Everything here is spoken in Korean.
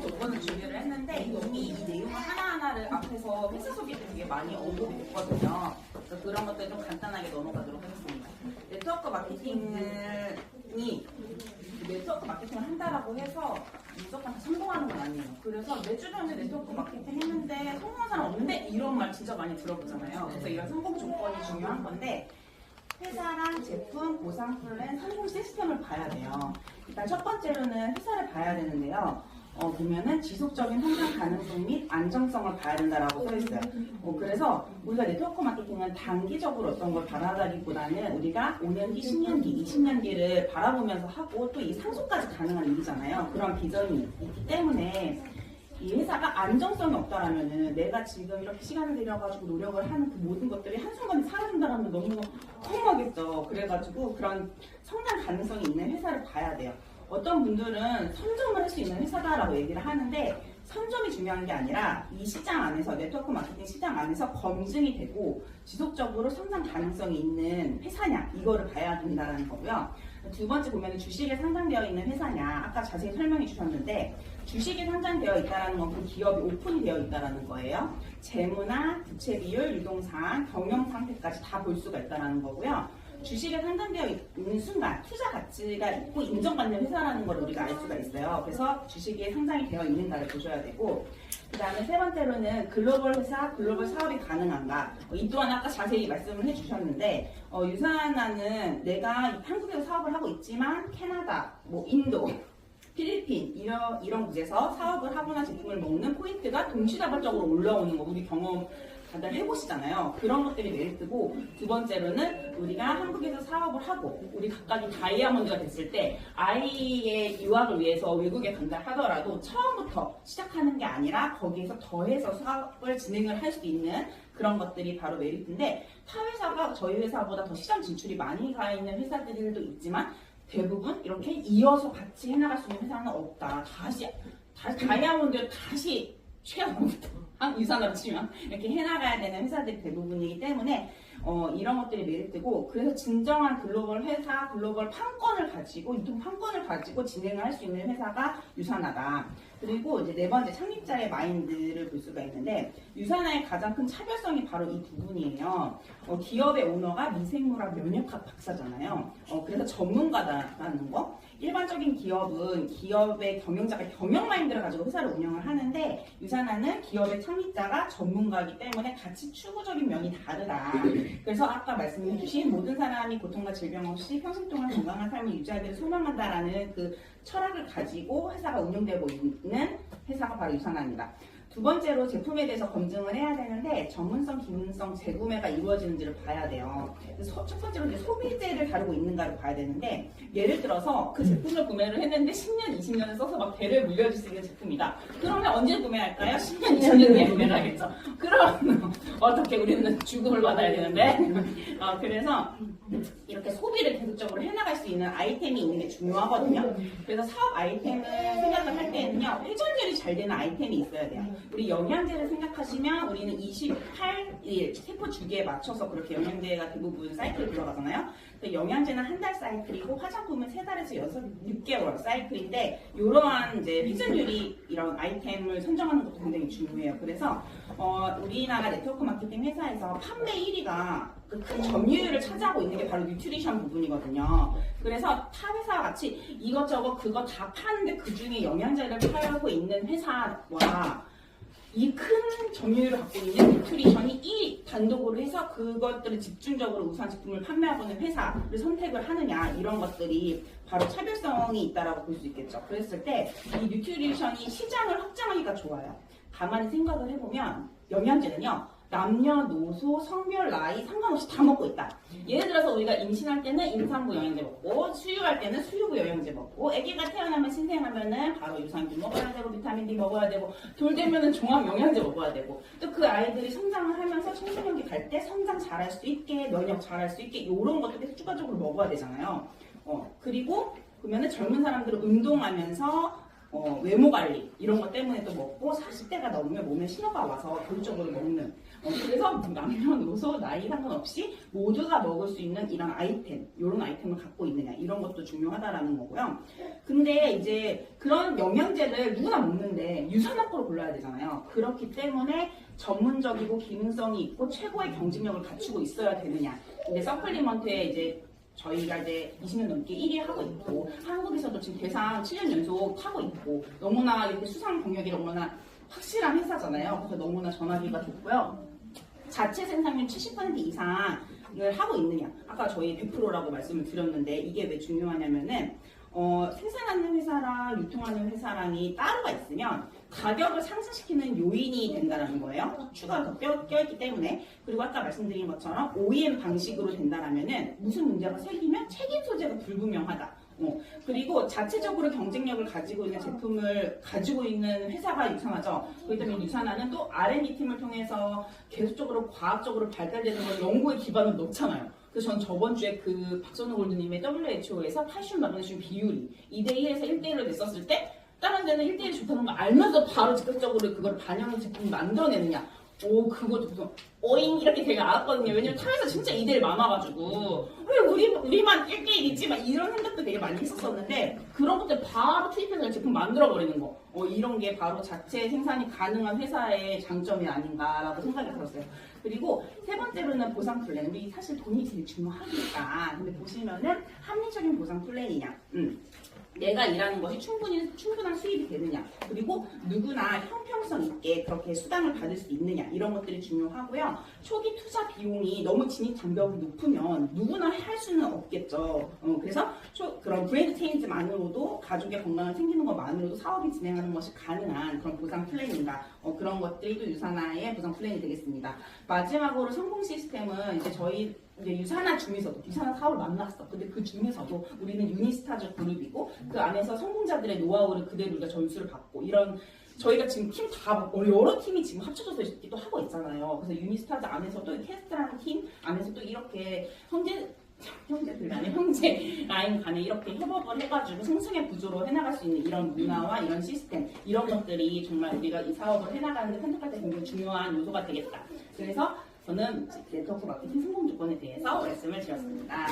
조건을 준비를 했는데 이미 이 내용을 하나하나를 앞에서 회사 소개 때 되게 많이 언급이 됐거든요. 그래서 그런 것들 좀 간단하게 넘어가도록 하겠습니다. 네트워크 마케팅을 한다라고 해서 무조건 다 성공하는 건 아니에요. 그래서 매주 전에 네트워크 마케팅 했는데 성공한 사람 없는데 이런 말 진짜 많이 들어보잖아요. 그래서 이런 성공 조건이 중요한 건데 회사랑 제품, 보상 플랜, 성공 시스템을 봐야 돼요. 일단 첫 번째로는 회사를 봐야 되는데요. 보면은 지속적인 성장 가능성 및 안정성을 봐야 된다라고 써 있어요. 그래서 우리가 네트워크 마케팅은 단기적으로 어떤 걸 바라다기보다는 우리가 5년 뒤, 10년 뒤, 20년 뒤를 바라보면서 하고 또 이 상속까지 가능한 일이잖아요. 그런 비전이 있기 때문에 이 회사가 안정성이 없다라면은 내가 지금 이렇게 시간을 들여가지고 노력을 하는 그 모든 것들이 한순간에 사라진다라면 너무 허무하겠죠. 그래가지고 그런 성장 가능성이 있는 회사를 봐야 돼요. 어떤 분들은 선점을 할 수 있는 회사다라고 얘기를 하는데 선점이 중요한 게 아니라 이 시장 안에서 네트워크 마케팅 시장 안에서 검증이 되고 지속적으로 성장 가능성이 있는 회사냐 이거를 봐야 된다는 거고요. 두 번째 보면 주식에 상장되어 있는 회사냐 아까 자세히 설명해 주셨는데 주식에 상장되어 있다는 건 그 기업이 오픈이 되어 있다는 거예요. 재무나 부채 비율, 유동사항, 경영 상태까지 다 볼 수가 있다는 거고요. 주식에 상장되어 있는 순간 투자 가치가 있고 인정받는 회사라는 걸 우리가 알 수가 있어요. 그래서 주식에 상장이 되어 있는가를 보셔야 되고 그 다음에 세 번째로는 글로벌 회사, 글로벌 사업이 가능한가 이 또한 아까 자세히 말씀을 해주셨는데 유산나는 내가 한국에서 사업을 하고 있지만 캐나다, 인도 필리핀 이런 곳에서 사업을 하거나 제품을 먹는 포인트가 동시다발적으로 올라오는 거 우리 경험 다들 해보시잖아요. 그런 것들이 메리트고 두 번째로는 우리가 한국에서 사업을 하고 우리 각각이 다이아몬드가 됐을 때 아이의 유학을 위해서 외국에 간다 하더라도 처음부터 시작하는 게 아니라 거기에서 더해서 사업을 진행을 할 수 있는 그런 것들이 바로 메리트인데 타 회사가 저희 회사보다 더 시장 진출이 많이 가 있는 회사들도 있지만 대부분 이렇게 이어서 같이 해나갈 수 있는 회사는 없다. 다시 다이아몬드를 다시 최악부터 유산으로 치면 이렇게 해나가야 되는 회사들이 대부분이기 때문에 이런 것들이 메리트고 그래서 진정한 글로벌 회사, 글로벌 판권을 가지고 유통 판권을 가지고 진행을 할 수 있는 회사가 유산하다. 그리고 이제 네 번째 창립자의 마인드를 볼 수가 있는데 유산화의 가장 큰 차별성이 바로 이 부분이에요. 기업의 오너가 미생물학 면역학 박사잖아요. 그래서 전문가다라는 거. 일반적인 기업은 기업의 경영자가 경영 마인드를 가지고 회사를 운영을 하는데 유산화는 기업의 창립자가 전문가이기 때문에 같이 추구적인 면이 다르다. 그래서 아까 말씀해주신 모든 사람이 고통과 질병 없이 평생 동안 건강한 삶을 유지하기를 소망한다라는 그 철학을 가지고 회사가 운영되고 있는 회사가 바로 유산화입니다. 두 번째로 제품에 대해서 검증을 해야 되는데 전문성, 기능성, 재구매가 이루어지는지를 봐야 돼요. 첫 번째로 이제 소비재를 다루고 있는가를 봐야 되는데 예를 들어서 그 제품을 구매를 했는데 10년, 20년을 써서 막 대를 물려줄 수 있는 제품이다. 그러면 언제 구매할까요? 10년, 20년 뒤에 구매를 하겠죠. 그럼 어떻게 우리는 죽음을 받아야 되는데 그래서 이렇게 소비를 계속적으로 해나갈 수 있는 아이템이 있는 게 중요하거든요. 그래서 사업 아이템을 생각을 할 때는요 회전율이 잘 되는 아이템이 있어야 돼요. 우리 영양제를 생각하시면 우리는 28일 세포 주기에 맞춰서 그렇게 영양제가 대부분 사이클이 들어가잖아요. 영양제는 한 달 사이클이고 화장품은 3달에서 6개월 사이클인데 이러한 이제 회전율이 이런 아이템을 선정하는 것도 굉장히 중요해요. 그래서 우리나라 네트워크 마케팅 회사에서 판매 1위가 그 점유율을 차지하고 있는 게 바로 뉴트리션 부분이거든요. 그래서 타 회사와 같이 이것저것 그거 다 파는데 그 중에 영양제를 팔고 있는 회사와 이 큰 점유율을 갖고 있는 뉴트리션이 이 단독으로 해서 그것들을 집중적으로 우수한 제품을 판매하고 있는 회사를 선택을 하느냐 이런 것들이 바로 차별성이 있다라고 볼 수 있겠죠. 그랬을 때 이 뉴트리션이 시장을 확장하기가 좋아요. 가만히 생각을 해보면 영양제는요. 남녀노소, 성별, 나이 상관없이 다 먹고 있다. 예를 들어서 우리가 임신할 때는 임산부 영양제 먹고 수유할 때는 수유부 영양제 먹고 아기가 태어나면 신생하면은 바로 유산균 먹어야 되고 비타민 D 먹어야 되고 돌 되면은 종합 영양제 먹어야 되고 또 그 아이들이 성장을 하면서 청소년기 갈 때 성장 잘할 수 있게 면역 잘할 수 있게 이런 것도 계속 추가적으로 먹어야 되잖아요. 그리고 보면은 젊은 사람들은 운동하면서 외모 관리 이런 것 때문에 또 먹고 40대가 넘으면 몸에 신호가 와서 본격적으로 먹는 그래서 남녀노소 나이 상관없이 모두가 먹을 수 있는 이런 아이템 이런 아이템을 갖고 있느냐 이런 것도 중요하다라는 거고요. 근데 이제 그런 영양제를 누구나 먹는데 유산한 거를 골라야 되잖아요. 그렇기 때문에 전문적이고 기능성이 있고 최고의 경쟁력을 갖추고 있어야 되느냐. 근데 서플리먼트에 이제 저희가 이제 20년 넘게 1위 하고 있고 한국에서도 지금 대상 7년 연속 타고 있고 너무나 이렇게 수상 경력이 너무나 확실한 회사잖아요. 그래서 너무나 전화기가 좋고요. 자체 생산률 70% 이상을 하고 있느냐. 아까 저희 100%라고 말씀을 드렸는데 이게 왜 중요하냐면은 생산하는 회사랑 유통하는 회사랑이 따로가 있으면 가격을 상승시키는 요인이 된다는 거예요. 추가가 더 껴있기 때문에. 그리고 아까 말씀드린 것처럼 OEM 방식으로 된다라면은 무슨 문제가 생기면 책임 소재가 불분명하다. 그리고 자체적으로 경쟁력을 가지고 있는 제품을 가지고 있는 회사가 유산하죠. 그렇기 때문에 유산하는 또 R&D 팀을 통해서 계속적으로 과학적으로 발달되는 걸 연구에 기반을 놓잖아요. 그래서 전 저번 주에 그 박선우 골드님의 WHO에서 칼슘 마그네슘 비율이 2대1에서 1대1로 됐었을 때 다른 데는 1대1이 좋다는 거 알면서 바로 즉각적으로 그걸 반영한 제품을 만들어내느냐. 그것도 무슨 어잉 이렇게 되게 알았거든요. 왜냐면 타에서 진짜 2대1 많아가지고 왜 우리만 1대1이지? 막 이런 생각도 되게 많이 했었었는데 그런 것들 바로 투입해서 제품 만들어버리는 거. 이런 게 바로 자체 생산이 가능한 회사의 장점이 아닌가라고 생각이 들었어요. 그리고 세 번째로는 보상 플랜. 우리 사실 돈이 제일 중요하니까. 근데 보시면은 합리적인 보상 플랜이냐. 내가 일하는 것이 충분한 수입이 되느냐, 그리고 누구나 형평성 있게 그렇게 수당을 받을 수 있느냐 이런 것들이 중요하고요. 초기 투자 비용이 너무 진입 장벽이 높으면 누구나 할 수는 없겠죠. 그래서 그런 브랜드 체인지만으로도 가족의 건강을 챙기는 것만으로도 사업이 진행하는 것이 가능한 그런 보상 플랜인가 그런 것들이 또 유산화의 보상 플랜이 되겠습니다. 마지막으로 성공 시스템은 이제 저희 유산화 중에서도 유산화 사업을 만났어. 근데 그 중에서도 우리는 유니스타즈 그룹이고 그 안에서 성공자들의 노하우를 그대로 우리가 점수를 받고 이런 저희가 지금 팀 다 여러 팀이 지금 합쳐져서 있기도 하고 있잖아요. 그래서 유니스타즈 안에서도 캐스트라는 팀 안에서도 이렇게 형제들 간에 형제 라인 간에 이렇게 협업을 해가지고 승승의 구조로 해나갈 수 있는 이런 문화와 이런 시스템 이런 것들이 정말 우리가 이 사업을 해나가는 데 선택할 때 굉장히 중요한 요소가 되겠다. 그래서 저는 네트워크 마케팅 성공 조건에 대해서 말씀을 드렸습니다.